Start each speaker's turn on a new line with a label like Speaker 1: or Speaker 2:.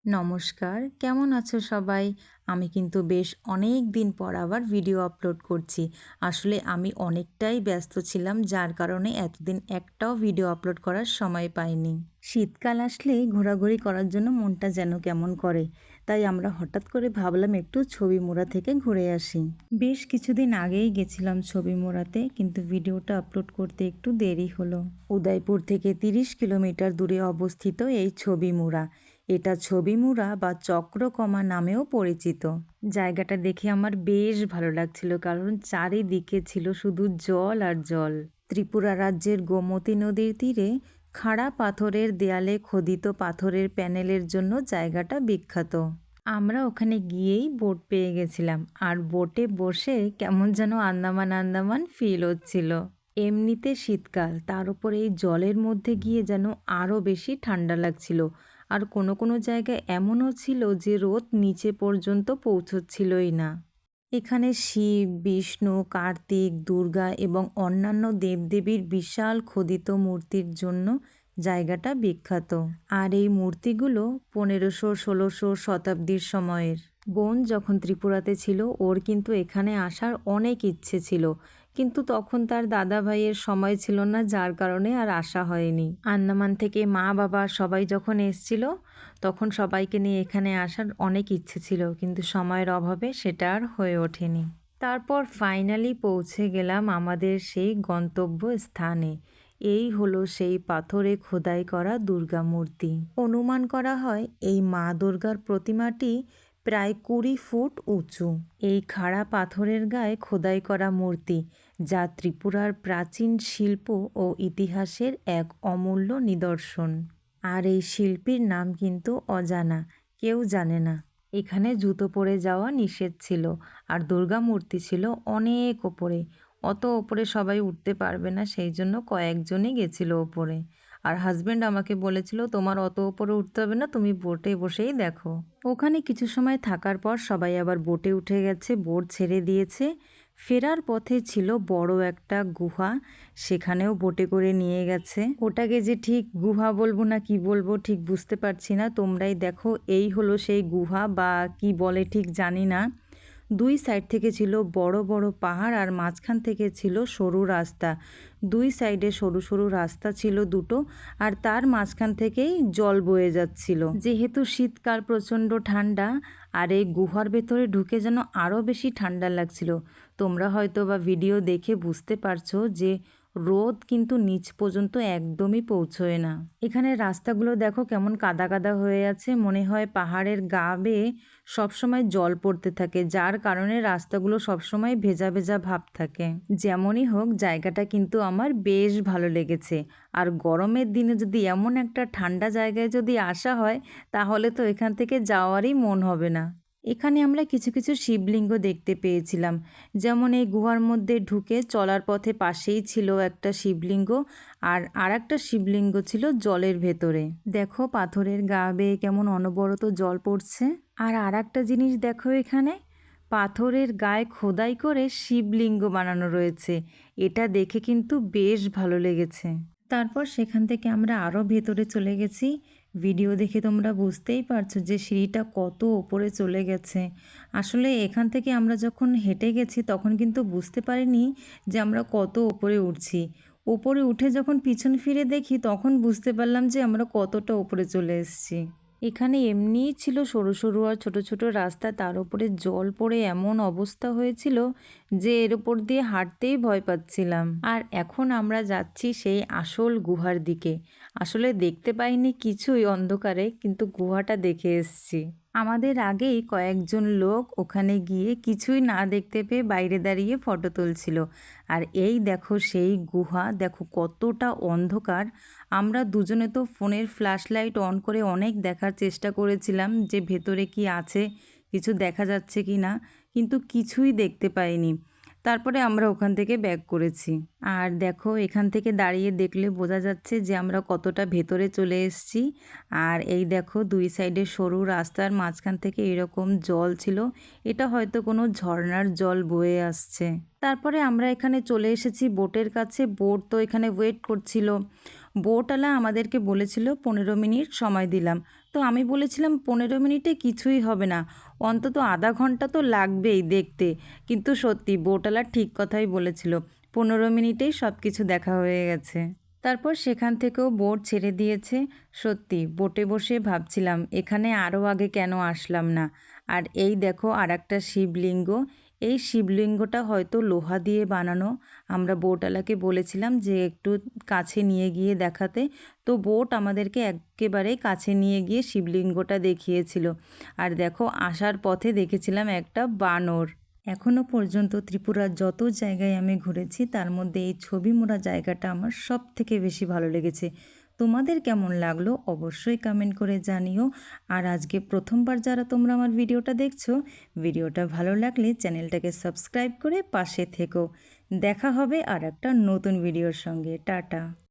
Speaker 1: নমস্কার, কেমন আছো সবাই? আমি কিন্তু বেশ অনেক দিন পর আবার ভিডিও আপলোড করছি। আসলে আমি অনেকটাই ব্যস্ত ছিলাম, যার কারণে এতদিন একটাও ভিডিও আপলোড করার সময় পাইনি। শীতকাল আসলেই ঘোরাঘুরি করার জন্য মনটা যেন কেমন করে। তাই আমরা হঠাৎ করে ভাবলাম একটু ছবিমুড়া থেকে ঘুরে আসি। বেশ কিছুদিন আগেই গেছিলাম ছবিমুড়াতে, কিন্তু ভিডিওটা আপলোড করতে একটু দেরি হলো। উদয়পুর থেকে 30 কিলোমিটার দূরে অবস্থিত এই ছবিমুড়া। এটা ছবিমুড়া বা চক্রকমা নামেও পরিচিত। জায়গাটা দেখে আমার বেশ ভালো লাগছিল, কারণ চারিদিকে ছিল শুধু জল আর জল। ত্রিপুরা রাজ্যের গোমতী নদীর তীরে খাড়া পাথরের দেয়ালে খোদিত পাথরের প্যানেলের জন্য জায়গাটা বিখ্যাত। আমরা ওখানে গিয়েই বোট পেয়ে গেছিলাম, আর বোটে বসে কেমন যেন আন্দামান আন্দামান ফিল হচ্ছিল। এমনিতে শীতকাল, তার উপর এই জলের মধ্যে গিয়ে যেন আরও বেশি ঠান্ডা লাগছিল। আর কোনো কোনো জায়গায় এমনও ছিল যে রোদ নিচে পর্যন্ত পৌঁছচ্ছিলই না। এখানে শিব, বিষ্ণু, কার্তিক, দুর্গা এবং অন্যান্য দেবদেবীর বিশাল খোদিত মূর্তির জন্য জায়গাটা বিখ্যাত। আর এই মূর্তিগুলো 1500-1600 শতাব্দীর সময়ের। বোন যখন ত্রিপুরাতে ছিল, ওর কিন্তু এখানে আসার অনেক ইচ্ছে ছিল, কিন্তু তখন তার দাদা ভাইয়ের সময় ছিল না, যার কারণে আর আসা হয়নি। আন্দামান থেকে মা বাবা সবাই যখন এসছিল, তখন সবাইকে নিয়ে এখানে আসার অনেক ইচ্ছে ছিল, কিন্তু সময়ের অভাবে সেটা আর হয়ে ওঠেনি। তারপর ফাইনালি পৌঁছে গেলাম আমাদের সেই গন্তব্য স্থানে। এই হলো সেই পাথরে খোদাই করা দুর্গা মূর্তি। অনুমান করা হয় এই মা দুর্গার প্রতিমাটি প্রায় 20 ফুট উঁচু। এই খাড়া পাথরের গায়ে খোদাই করা মূর্তি, যা ত্রিপুরার প্রাচীন শিল্প ও ইতিহাসের এক অমূল্য নিদর্শন। আর এই শিল্পীর নাম কিন্তু অজানা, কেউ জানে না। এখানে জুতো পরে যাওয়া নিষেধ ছিল, আর দুর্গা মূর্তি ছিল অনেক ওপরে। অত ওপরে সবাই উঠতে পারবে না, সেই জন্য কয়েকজনই গেছিল ওপরে। আর হাজব্যান্ড আমাকে বলেছিল, তোমার অত ওপরে উঠতে হবে না, তুমি বোটে বসেই দেখো। ওখানে কিছু সময় থাকার পর সবাই আবার বোটে উঠে গেছে, বোট ছেড়ে দিয়েছে। ফেরার পথে ছিল বড় একটা গুহা, সেখানেও বোটে করে নিয়ে গেছে। ওটাকে যে ঠিক গুহা বলবো না কি বলবো ঠিক বুঝতে পারছি না, তোমরাই দেখো। এই হলো সেই গুহা, বা কি বলে ঠিক জানি না। দুই সাইড থেকে ছিল বড় বড় পাহাড়, আর মাঝখান থেকে ছিল সরু রাস্তা। দুই সাইডে সরু সরু রাস্তা ছিল দুটো, আর তার মাঝখান থেকেই জল বয়ে যাচ্ছিল। যেহেতু শীতকাল, প্রচণ্ড ঠান্ডা, আর এই গুহার ভেতরে ঢুকে যেন আরও বেশি ঠান্ডা লাগছিল। তোমরা হয়তো বা ভিডিও দেখে বুঝতে পারছো যে রোদ কিন্তু নিচ পর্যন্ত একদমই পৌঁছয় না। এখানে রাস্তাগুলো দেখো কেমন কাদা কাদা হয়ে আছে, মনে হয় পাহাড়ের গা বেয়ে সবসময় জল পড়তে থাকে, যার কারণে রাস্তাগুলো সবসময় ভেজা ভেজা ভাব থাকে। যেমনই হোক, জায়গাটা কিন্তু আমার বেশ ভালো লেগেছে। আর গরমের দিনে যদি এমন একটা ঠান্ডা জায়গায় যদি আসা হয়, তাহলে তো এখান থেকে যাওয়ারই মন হবে না। এখানে আমরা কিছু কিছু শিবলিঙ্গ দেখতে পেয়েছিলাম। যেমন এই গুহার মধ্যে ঢুকে চলার পথে পাশেই ছিল একটা শিবলিঙ্গ, আর একটা শিবলিঙ্গ ছিল জলের ভেতরে। দেখো পাথরের গা বেয়ে কেমন অনবরত জল পড়ছে। আর একটা জিনিস দেখো, এখানে পাথরের গায়ে খোদাই করে শিবলিঙ্গ বানানো রয়েছে। এটা দেখে কিন্তু বেশ ভালো লেগেছে। তারপর সেখান থেকে আমরা আরও ভেতরে চলে গেছি। ভিডিও দেখে তোমরা বুঝতেই পারছো যে সিঁড়িটা কত ওপরে চলে গেছে। আসলে এখান থেকে আমরা যখন হেঁটে গেছি, তখন কিন্তু বুঝতে পারিনি যে আমরা কত ওপরে উঠছি। ওপরে উঠে যখন পিছন ফিরে দেখি, তখন বুঝতে পারলাম যে আমরা কতটা ওপরে চলে এসেছি। এখানে এমনিই ছিল সরু সরু আর ছোট ছোট রাস্তা, তার উপরে জল পড়ে এমন অবস্থা হয়েছিল যে এর উপর দিয়ে হাঁটতেই ভয় পাচ্ছিলাম। আর এখন আমরা যাচ্ছি সেই আসল গুহার দিকে। আসলে দেখতে পাইনি কিছুই অন্ধকারে, কিন্তু গুহাটা দেখে এসেছি। আমাদের আগেই কয়েকজন লোক ওখানে গিয়ে কিছুই না দেখতে পেয়ে বাইরে দাঁড়িয়ে ফটো তুলছিল। আর এই দেখো সেই গুহা, দেখো কতটা অন্ধকার। আমরা দুজনে তো ফোনের ফ্ল্যাশ লাইট অন করে অনেক দেখার চেষ্টা করেছিলাম যে ভেতরে কি আছে, কিছু দেখা যাচ্ছে কি না, কিন্তু কিছুই দেখতে পাইনি। তারপরে আমরা ওখান থেকে ব্যাক করেছি। আর দেখো, এখান থেকে দাঁড়িয়ে দেখলে বোঝা যাচ্ছে যে আমরা কতটা ভেতরে চলে এসেছি। আর এই দেখো, দুই সাইডে সরু রাস্তার মাঝখান থেকে এরকম জল ছিল। এটা হয়তো কোনো ঝর্ণার জল বয়ে আসছে। তারপরে আমরা এখানে চলে এসেছি বোটের কাছে। বোট তো এখানে ওয়েট করছিল। বোটওয়ালা আমাদেরকে বলেছিল 15 মিনিট সময় দিলাম, তো আমি বলেছিলাম 15 মিনিটে কিছুই হবে না, অন্তত আধা ঘন্টা তো লাগবেই দেখতে। কিন্তু সত্যি বোটওয়ালা ঠিক কথাই বলেছিল, 15 মিনিটেই সব কিছু দেখা হয়ে গেছে। তারপর সেখান থেকেও বোট ছেড়ে দিয়েছে। সত্যি বোটে বসে ভাবছিলাম এখানে আরও আগে কেন আসলাম না। আর এই দেখো আর একটা শিবলিঙ্গ, এই শিবলিঙ্গটা হয়তো লোহা দিয়ে বানানো। আমরা বোটওয়ালাকে বলেছিলাম যে একটু কাছে নিয়ে গিয়ে দেখাতে, তো বোট আমাদেরকে একেবারে কাছে নিয়ে গিয়ে শিবলিঙ্গটা দেখিয়েছিল। আর দেখো আসার পথে দেখেছিলাম একটা বানর। এখনও পর্যন্ত ত্রিপুরার যত জায়গায় আমি ঘুরেছি তার মধ্যে এই ছবি মোড়া জায়গাটা আমার সব থেকে বেশি ভালো লেগেছে। তোমাদের কেমন লাগলো অবশ্যই কমেন্ট করে জানিও। আর আজকে প্রথমবার যারা তোমরা আমার ভিডিওটা দেখছো, ভিডিওটা ভালো লাগলে চ্যানেলটাকে সাবস্ক্রাইব করে পাশে থেকো। দেখা হবে আর একটা নতুন ভিডিওর সঙ্গে। টাটা।